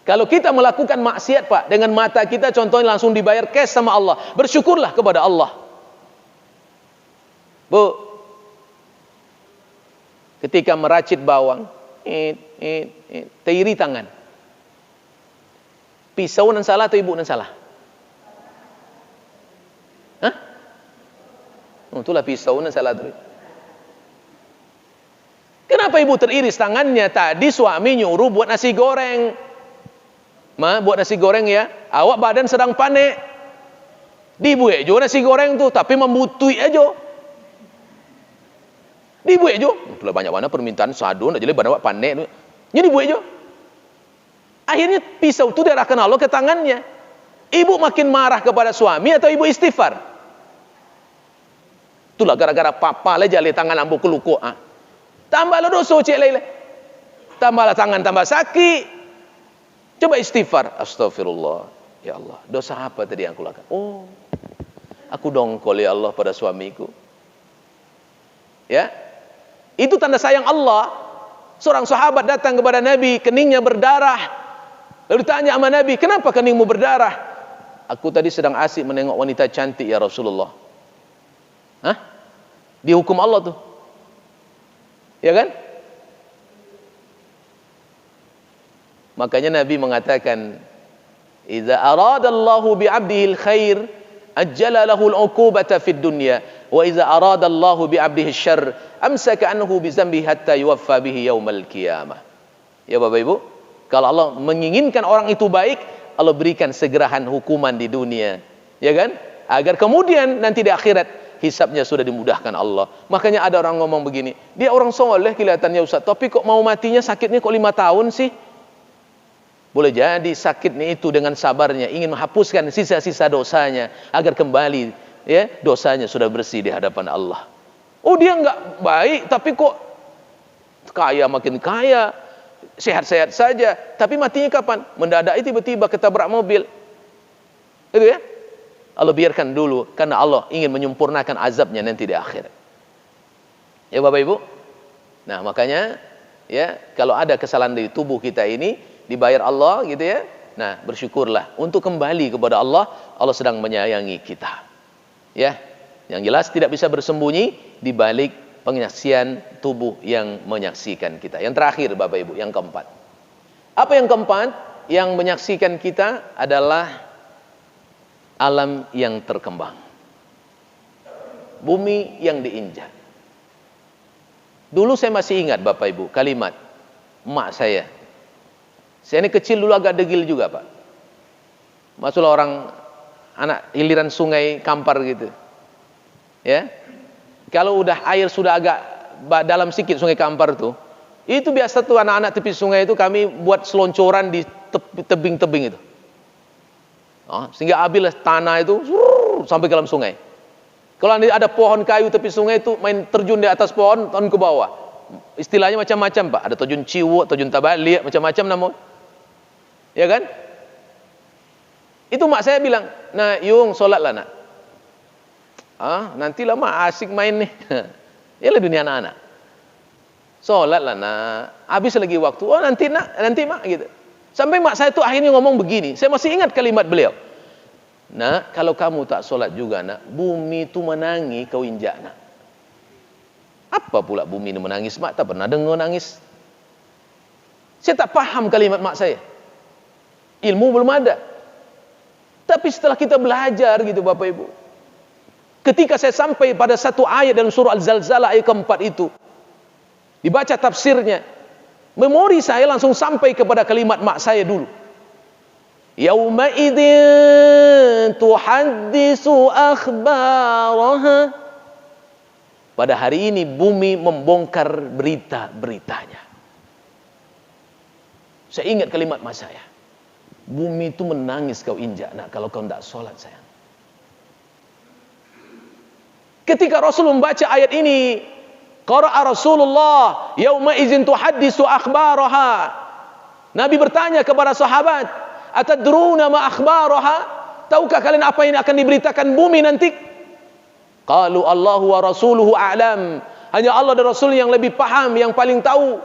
Kalau kita melakukan maksiat Pak, dengan mata kita contohnya langsung dibayar cash sama Allah, bersyukurlah kepada Allah. Bu, ketika meracik bawang, teiri tangan. Pisau nan salah atau ibu nan salah? Hah? Itulah pisau nan salah tuh. Kenapa ibu teriris tangannya? Tadi suami nyuruh buat nasi goreng. Buat nasi goreng ya. Awak badan sedang panik. Dibuat aja nasi goreng tuh, tapi membutui aja. Dibuat aja. Itulah banyak mana permintaan sadu, nak jadi badan awak panik. Jadi dibuat aja. Akhirnya pisau itu diarahkan Allah ke tangannya. Ibu makin marah kepada suami atau ibu istighfar? Itulah gara-gara papa lah jali tangan ambu keluku. Tambahlah dosa cik lele. Tambahlah tangan tambah sakit. Coba istighfar. Astagfirullah. Ya Allah, dosa apa tadi yang aku lakukan? Oh, aku dongkol ya Allah pada suamiku. Ya, itu tanda sayang Allah. Seorang sahabat datang kepada Nabi, keningnya berdarah. Lalu ditanya sama Nabi, kenapa keningmu berdarah? Aku tadi sedang asik menengok wanita cantik ya Rasulullah. Hah? Dihukum Allah tuh. Ya kan? Makanya Nabi mengatakan, "Idza aradallahu bi'abdihi al-khair, ajjala lahu al-'uqubata fid dunya, wa idza aradallahu bi'abdihi asy-syarr, amsaka anhu bi dzambihi hatta yuwaffa bihi yaumal qiyamah." Ya Bapak Ibu, kalau Allah menginginkan orang itu baik, Allah berikan segerahan hukuman di dunia, ya kan? Agar kemudian nanti di akhirat hisabnya sudah dimudahkan Allah. Makanya ada orang ngomong begini, dia orang soleh kelihatannya Ustaz, tapi kok mau matinya sakitnya kok 5 tahun sih? Boleh jadi sakitnya itu dengan sabarnya ingin menghapuskan sisa-sisa dosanya agar kembali ya dosanya sudah bersih di hadapan Allah. Oh dia enggak baik tapi kok makin kaya, sehat-sehat saja, tapi matinya kapan? Mendadak tiba-tiba ketabrak mobil. Itu ya. Allah biarkan dulu karena Allah ingin menyempurnakan azabnya nanti di akhirat. Ya Bapak Ibu. Nah, makanya ya, kalau ada kesalahan di tubuh kita ini dibayar Allah gitu ya. Nah, bersyukurlah untuk kembali kepada Allah. Allah sedang menyayangi kita. Ya. Yang jelas tidak bisa bersembunyi di balik penyaksian tubuh yang menyaksikan kita. Yang terakhir Bapak Ibu, yang keempat. Apa yang keempat? Yang menyaksikan kita adalah alam yang terkembang, bumi yang diinjak. Dulu saya masih ingat Bapak Ibu kalimat emak saya. Saya ini kecil dulu agak degil juga Pak. Masuklah orang anak hiliran sungai Kampar gitu. Ya, kalau udah air sudah agak dalam sedikit sungai Kampar tuh, itu biasa tuh anak-anak tepi sungai itu kami buat seloncoran di tebing-tebing itu. Sehingga habislah tanah itu sampai ke dalam sungai. Kalau ada pohon kayu tepi sungai itu main terjun di atas pohon, turun ke bawah. Istilahnya macam-macam Pak. Ada terjun ciwuk, terjun tabalik, macam-macam namun. Ya kan? Itu mak saya bilang, "Nah, Yung, solatlah nak." Nantilah mak asik main nih. Yalah dunia anak-anak. Solatlah nak. Habis lagi waktu. Nanti nak, nanti mak gitu. Sampai mak saya itu akhirnya ngomong begini. Saya masih ingat kalimat beliau. Nak, kalau kamu tak solat juga nak, bumi itu menangis kau injak nak. Apa pula bumi ini menangis? Mak tak pernah dengar nangis. Saya tak paham kalimat mak saya. Ilmu belum ada. Tapi setelah kita belajar gitu Bapak Ibu. Ketika saya sampai pada satu ayat dalam surah Al-Zalzalah ayat keempat itu. Dibaca tafsirnya. Memori saya langsung sampai kepada kalimat mak saya dulu. Yauma idzin tuhaddisu akhbaraha. Pada hari ini bumi membongkar berita-beritanya. Saya ingat kalimat mak saya. Bumi itu menangis kau injak nak kalau kau tidak solat sayang. Ketika Rasul membaca ayat ini, qara'a Rasulullah yauma idzin tuhaddisu akhbaraha. Nabi bertanya kepada sahabat, "Atadruna ma akhbaraha?" Tahukah kalian apa yang akan diberitakan bumi nanti? Qalu Allahu wa rasuluhu a'lam. Hanya Allah dan Rasul yang lebih paham, yang paling tahu.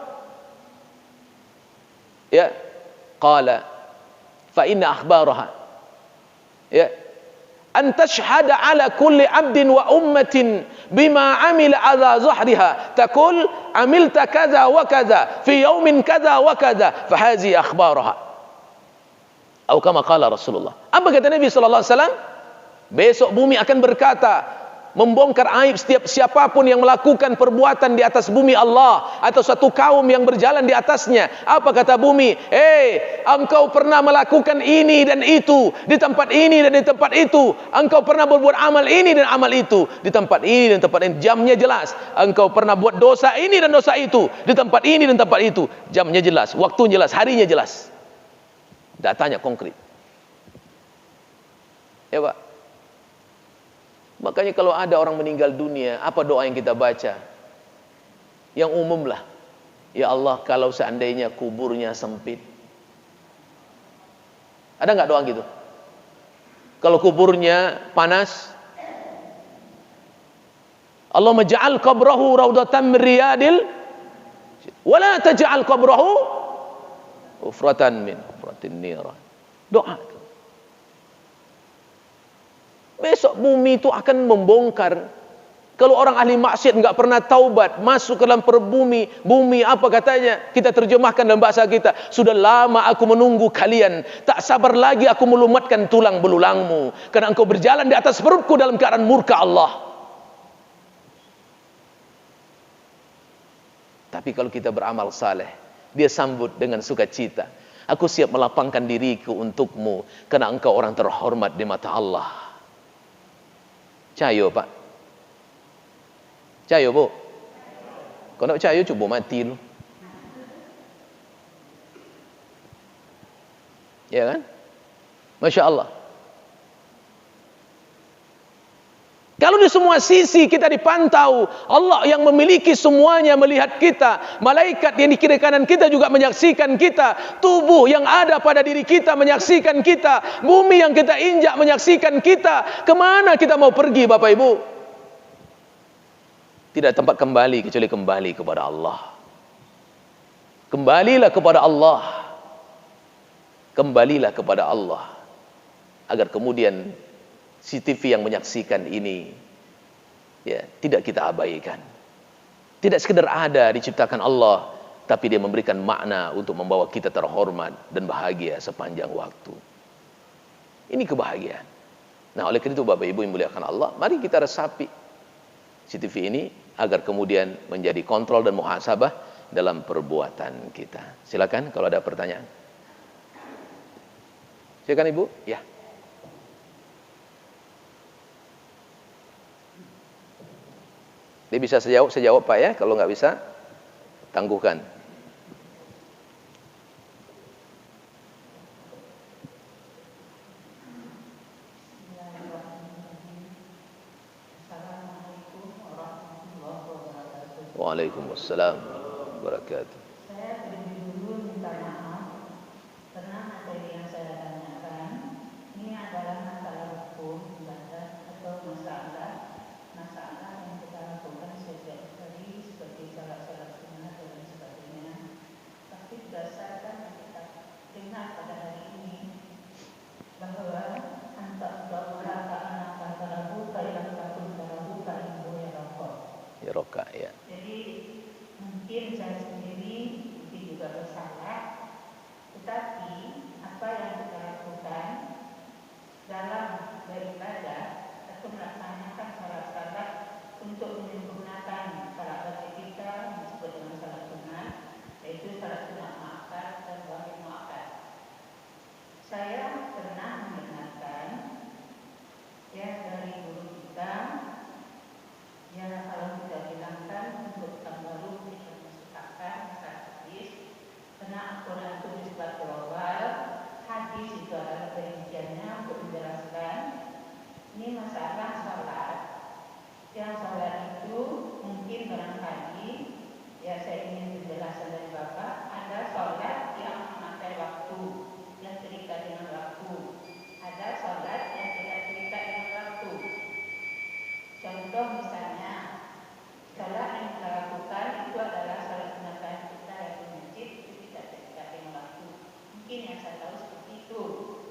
Ya. Qala fa inna akhbaraha. Ya. An tashhada ala kulli abdin wa ummatin bima amila ala zahriha taqul amilta kaza wa kaza fi yawmin kaza wa kaza fa hazi akhbaraha atau kama qala Rasulullah. Apa kata Nabi sallallahu alaihi wasallam? Besok bumi akan berkata, membongkar aib setiap siapapun yang melakukan perbuatan di atas bumi Allah atau satu kaum yang berjalan di atasnya. Apa kata bumi? Engkau pernah melakukan ini dan itu di tempat ini dan di tempat itu. Engkau pernah berbuat amal ini dan amal itu di tempat ini dan tempat ini. Jamnya jelas. Engkau pernah buat dosa ini dan dosa itu di tempat ini dan tempat itu. Jamnya jelas, waktunya jelas, harinya jelas. Datanya konkret. Ya Pak. Makanya kalau ada orang meninggal dunia, apa doa yang kita baca? Yang umum lah. Ya Allah, kalau seandainya kuburnya sempit. Ada nggak doa gitu? Kalau kuburnya panas, Allah maj'al qabrahu raudatan min riyadil wala taj'al qabrahu ufratan min ufratin niran. Doa. Besok bumi itu akan membongkar. Kalau orang ahli maksiat enggak pernah taubat, masuk ke dalam perbumi, bumi apa katanya? Kita terjemahkan dalam bahasa kita, sudah lama aku menunggu kalian, tak sabar lagi aku melumatkan tulang belulangmu, karena engkau berjalan di atas perutku dalam keadaan murka Allah. Tapi kalau kita beramal saleh, dia sambut dengan sukacita. Aku siap melapangkan diriku untukmu, karena engkau orang terhormat di mata Allah. Cayo Pak. Cayo Bu. Kalau nak cayo cuba mati dulu. Ya kan? Masya Allah. Kalau di semua sisi kita dipantau. Allah yang memiliki semuanya melihat kita. Malaikat yang di kiri kanan kita juga menyaksikan kita. Tubuh yang ada pada diri kita menyaksikan kita. Bumi yang kita injak menyaksikan kita. Kemana kita mau pergi Bapak Ibu? Tidak tempat kembali kecuali kembali kepada Allah. Kembalilah kepada Allah. Kembalilah kepada Allah. Agar kemudian CCTV yang menyaksikan ini ya, tidak kita abaikan. Tidak sekedar ada diciptakan Allah, tapi dia memberikan makna untuk membawa kita terhormat dan bahagia sepanjang waktu. Ini kebahagiaan. Nah, oleh karena itu Bapak Ibu yang muliakan Allah, mari kita resapi CCTV ini agar kemudian menjadi kontrol dan muhasabah dalam perbuatan kita. Silakan kalau ada pertanyaan. Silakan Ibu. Ya. Dia bisa saya jawab Pak ya. Kalau nggak bisa, tangguhkan. Waalaikumsalam warahmatullahi wabarakatuh. Saya terlebih dulu minta maaf karena materi yang saya tanyakan ini adalah masalah hukum ibadah atau masalah yang kita lakukan setiap hari seperti salat-salat sunnah dan lain sebagainya. Tapi berdasarkan yang kita dengar pada hari ini bahwa antara anak antarahu kailah takun tarahu kailah ya rokok. Ya rokok ya. Jadi mungkin saya sendiri mungkin juga bersalah, tetapi apa yang kita lakukan dalam beribadah atau melaksanakan salat-salat untuk menyempurnakan salat wajib kita disebut dengan salat sunat, yaitu salat sunat muakkad dan wajib muakkad. Saya pernah mendengarkan ya dari guru kita, ya kalau kita bilangkan untuk tahun baru kita mensukakan hadis, karena Al-Quran itu disebut global, hadis itu adalah perinciannya untuk menjelaskan ini masalah salat. Yang salat itu mungkin barangkali, ya saya ingin penjelasan dari Bapak, ada salat yang memakai waktu, yang terikat dengan waktu, ada salat yang tidak terikat dengan waktu. Contoh misalnya, salat yang kita lakukan itu adalah salat sunat kita yang di masjid, itu tidak terikat dengan waktu. Mungkin yang saya tahu seperti itu.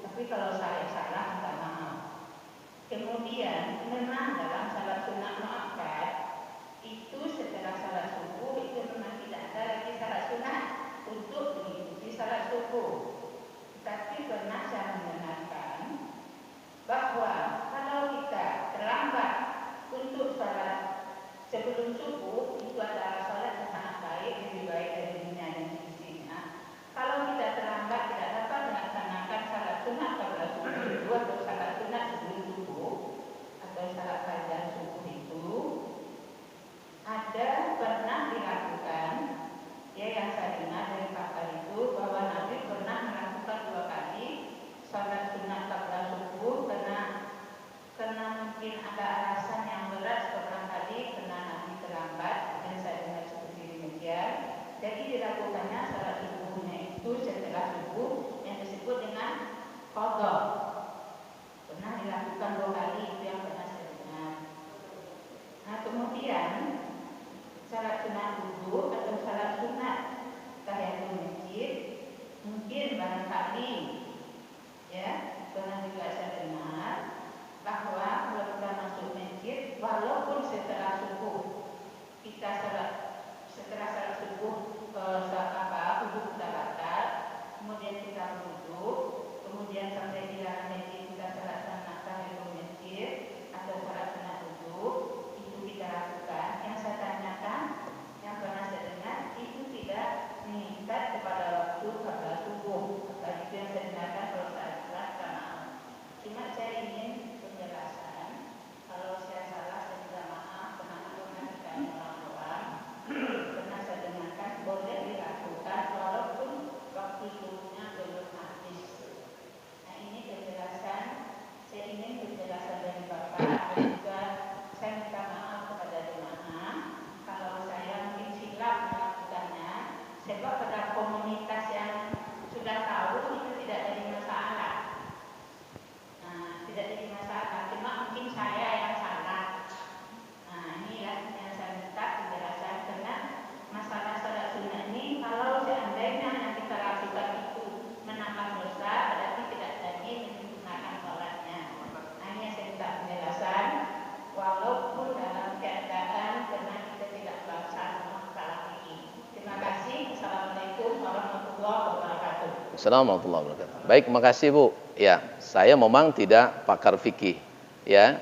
Tapi kalau saya salah, minta maaf. Kemudian memang dalam salat sunat muakkad itu setelah salat subuh itu memang tidak ada lagi salat sunat untuk mengikuti salat subuh. Tapi pernah saya mendengarkan bahwa kalau kita terlambat untuk salat sebelum subuh itu adalah salat yang sangat baik, lebih baik dari dunia dan sisinya. Kalau kita terlambat tidak dapat melaksanakan salat sunat pada subuh itu atau salat sunat sebelum subuh atau salat fajar subuh itu ada pernah dilakukan ya yang saya dengar dari pakar itu bahwa Nabi pernah melakukan 2 kali salat sunat pada subuh karena mungkin ada alasan yang berat barangkali karena Nabi terlambat dan saya dengar seperti demikian. Jadi dilakukannya salat subuhnya itu setelah subuh yang disebut dengan qadha. Pernah dilakukan 2 kali itu yang pernah saya dengar. Nah kemudian salat sunat wudu atau salat sunat tahiyatul masjid mungkin barangkali ya pernah juga saya dengar bahwa kalau kita masuk masjid walaupun setelah subuh kita setelah salat subuh wudu kita batal, kemudian kita wudu, kemudian sampai di dalam masjid kita salat sunat tahiyatul masjid atau salat sunat wudu itu kita lakukan. Yang saya tanyakan, yang pernah saya dengar Assalamualaikum warahmatullahi wabarakatuh. Baik, makasih Bu. Ya, saya memang tidak pakar fikih. Ya,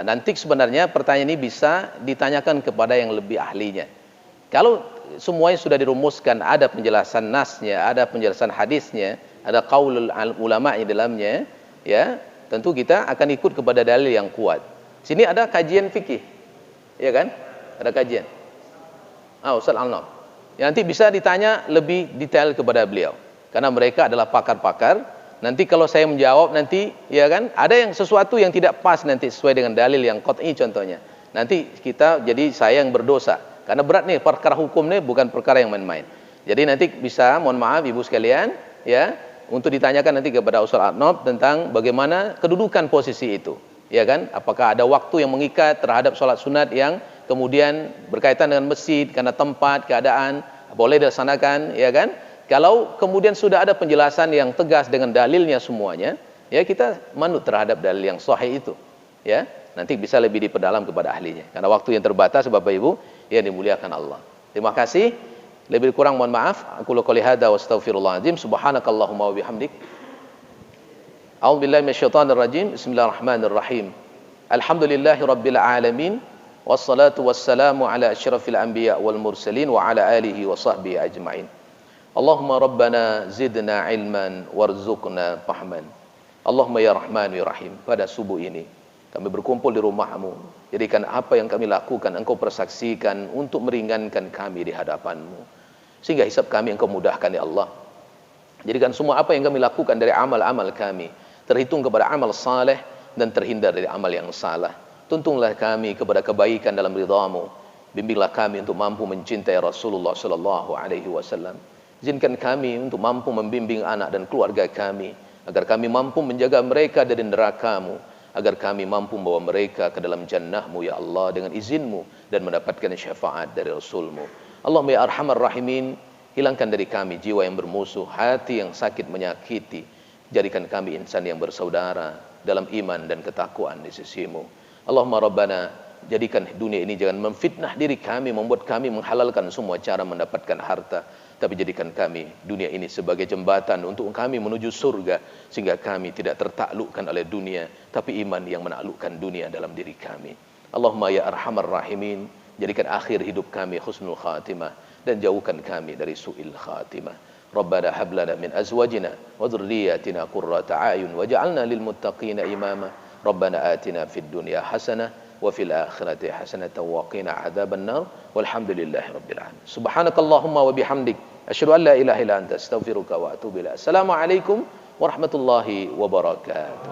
nanti sebenarnya pertanyaan ini bisa ditanyakan kepada yang lebih ahlinya. Kalau semuanya sudah dirumuskan, ada penjelasan nasnya, ada penjelasan hadisnya, ada qaulul ulama di dalamnya, ya, tentu kita akan ikut kepada dalil yang kuat. Sini ada kajian fikih, ya kan? Ada kajian. Ustaz Al-Nam. Ya, nanti bisa ditanya lebih detail kepada beliau. Karena mereka adalah pakar-pakar. Nanti kalau saya menjawab nanti, ya kan, ada yang sesuatu yang tidak pas nanti sesuai dengan dalil yang qat'i contohnya. Nanti kita jadi saya yang berdosa. Karena berat nih perkara hukum nih, bukan perkara yang main-main. Jadi nanti bisa, mohon maaf ibu sekalian, ya, untuk ditanyakan nanti kepada Ustaz Adnob tentang bagaimana kedudukan posisi itu, ya kan? Apakah ada waktu yang mengikat terhadap sholat sunat yang kemudian berkaitan dengan masjid karena tempat, keadaan, boleh dilaksanakan, ya kan? Kalau kemudian sudah ada penjelasan yang tegas dengan dalilnya semuanya, ya kita manut terhadap dalil yang sahih itu, ya. Nanti bisa lebih diperdalam kepada ahlinya. Karena waktu yang terbatas Bapak Ibu yang dimuliakan Allah. Terima kasih. Lebih kurang mohon maaf. Aku qouli hadza wa astaghfirullahalazim. Subhanakallahumma wa bihamdik. A'udzubillahi minasyaitonir rajim. Bismillahirrahmanirrahim. Alhamdulillahirabbil alamin. Wassalatu wassalamu ala asyrafil anbiya wal mursalin wa ala alihi wa sahbihi ajma'in. Allahumma rabbana zidna ilman warzuqna fahman. Allahumma ya Rahman ya Rahim. Pada subuh ini kami berkumpul di rumahmu. Jadikan apa yang kami lakukan engkau persaksikan untuk meringankan kami di hadapanmu. Sehingga hisab kami engkau mudahkan ya Allah. Jadikan semua apa yang kami lakukan dari amal-amal kami terhitung kepada amal saleh dan terhindar dari amal yang salah. Tuntunlah kami kepada kebaikan dalam ridhamu. Bimbinglah kami untuk mampu mencintai Rasulullah sallallahu alaihi wasallam. Izinkan kami untuk mampu membimbing anak dan keluarga kami, agar kami mampu menjaga mereka dari neraka-Mu, agar kami mampu membawa mereka ke dalam jannah-Mu ya Allah dengan izin-Mu dan mendapatkan syafaat dari Rasul-Mu. Allahumma ya arhamar rahimin, hilangkan dari kami jiwa yang bermusuh, hati yang sakit menyakiti, jadikan kami insan yang bersaudara dalam iman dan ketakwaan di sisi-Mu. Allahumma rabbana, jadikan dunia ini jangan memfitnah diri kami, membuat kami menghalalkan semua cara mendapatkan harta, tapi jadikan kami dunia ini sebagai jembatan untuk kami menuju surga, sehingga kami tidak tertaklukkan oleh dunia, tapi iman yang menaklukkan dunia dalam diri kami. Allahumma ya arhamar rahimin, jadikan akhir hidup kami husnul khatimah, dan jauhkan kami dari su'il khatimah. Rabbana hab lana min azwajina wa dhurriyyatina qurrata a'yun waj'alna lil muttaqina imama. Rabbana atina fid dunya hasanah wa fil akhirati hasanatan wa qina adzaban nar. Walhamdulillahi rabbil alamin. Subhanakallahumma wa bihamdik, asyhadu an la ilaha illa anta, astaghfiruka wa atubu ilaik. Assalamualaikum warahmatullahi wabarakatuh.